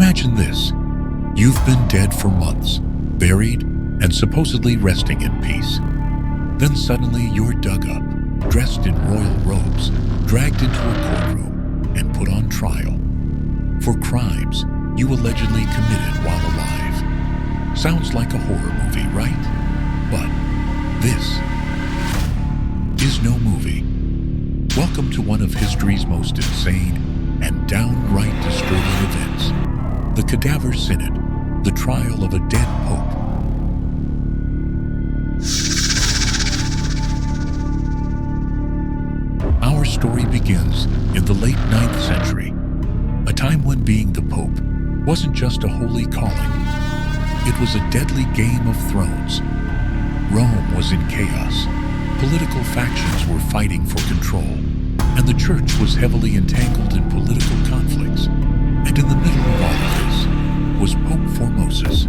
Imagine this. You've been dead for months, buried, and supposedly resting in peace. Then suddenly you're dug up, dressed in royal robes, dragged into a courtroom, and put on trial for crimes you allegedly committed while alive. Sounds like a horror movie, right? But this is no movie. Welcome to one of history's most insane and downright disturbing events. The Cadaver Synod, the trial of a dead pope. Our story begins in the late 9th century, a time when being the pope wasn't just a holy calling. It was a deadly game of thrones. Rome was in chaos. Political factions were fighting for control, and the church was heavily entangled in political conflicts. And in the middle of all of this was Pope Formosus.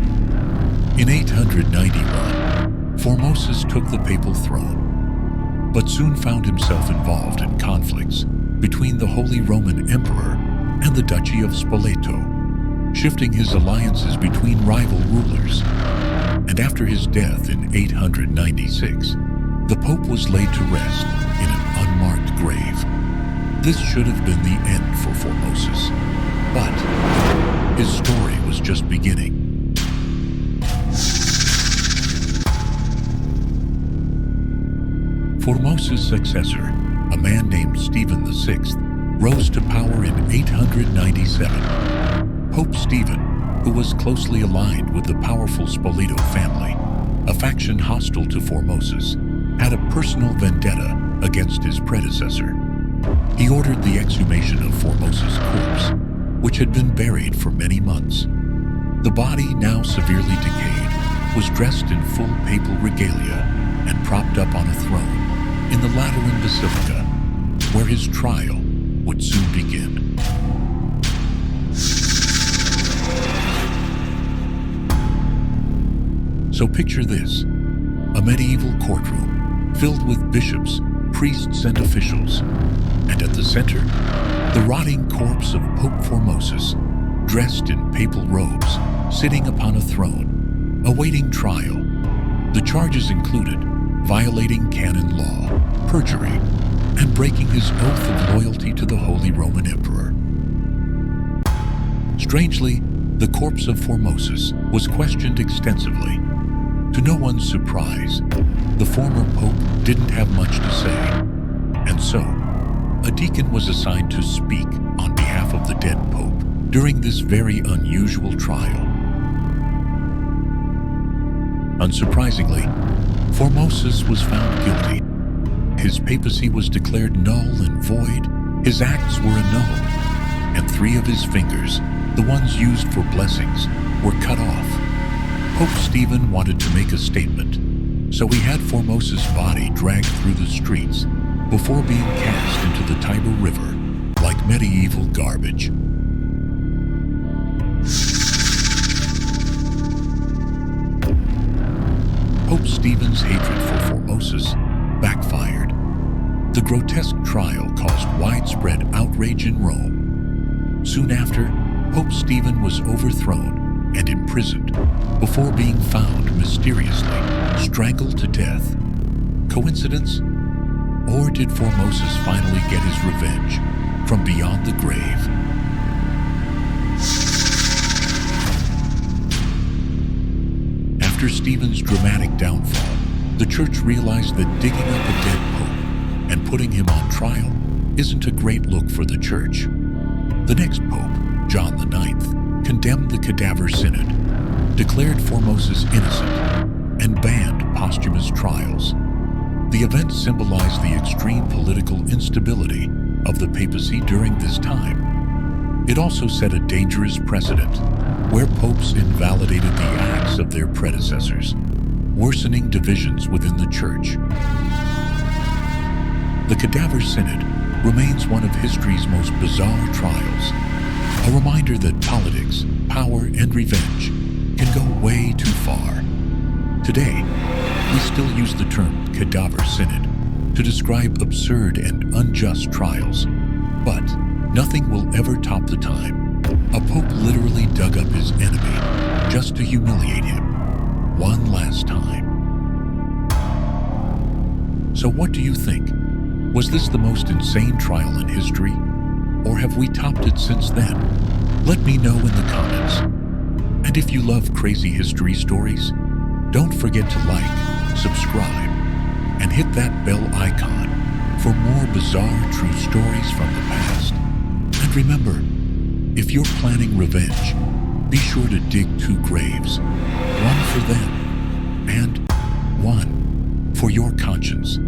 In 891, Formosus took the papal throne, but soon found himself involved in conflicts between the Holy Roman Emperor and the Duchy of Spoleto, shifting his alliances between rival rulers. And after his death in 896, the Pope was laid to rest in an unmarked grave. This should have been the end for Formosus, but his story was just beginning. Formosus' successor, a man named Stephen VI, rose to power in 897. Pope Stephen, who was closely aligned with the powerful Spoleto family, a faction hostile to Formosus, had a personal vendetta against his predecessor. He ordered the exhumation of Formosus' corpse, which had been buried for many months. The body, now severely decayed, was dressed in full papal regalia and propped up on a throne in the Lateran Basilica, where his trial would soon begin. So picture this, a medieval courtroom filled with bishops, priests, and officials, and at the center, the rotting corpse of Pope Formosus, dressed in papal robes, sitting upon a throne, awaiting trial. The charges included violating canon law, perjury, and breaking his oath of loyalty to the Holy Roman Emperor. Strangely, the corpse of Formosus was questioned extensively. To no one's surprise, the former pope didn't have much to say, and so a deacon was assigned to speak on behalf of the dead pope during this very unusual trial. Unsurprisingly, Formosus was found guilty. His papacy was declared null and void, his acts were annulled, and 3 of his fingers, the ones used for blessings, were cut off. Pope Stephen wanted to make a statement, so he had Formosus' body dragged through the streets before being cast into the Tiber River like medieval garbage. Pope Stephen's hatred for Formosus backfired. The grotesque trial caused widespread outrage in Rome. Soon after, Pope Stephen was overthrown and imprisoned before being found mysteriously strangled to death. Coincidence? Or did Formosus finally get his revenge from beyond the grave? After Stephen's dramatic downfall, the church realized that digging up a dead pope and putting him on trial isn't a great look for the church. The next pope, John IX, condemned the Cadaver Synod, declared Formosus innocent, and banned posthumous trials. The event symbolized the extreme political instability of the papacy during this time. It also set a dangerous precedent, where popes invalidated the acts of their predecessors, worsening divisions within the church. The Cadaver Synod remains one of history's most bizarre trials, a reminder that politics, power, and revenge can go way too far. Today, we still use the term Cadaver Synod to describe absurd and unjust trials, but nothing will ever top the time A pope literally dug up his enemy just to humiliate him one last time. So what do you think? Was this the most insane trial in history? Or have we topped it since then? Let me know in the comments. And if you love crazy history stories, don't forget to like, subscribe, and hit that bell icon for more bizarre true stories from the past. And remember, if you're planning revenge, be sure to dig 2 graves, one for them and one for your conscience.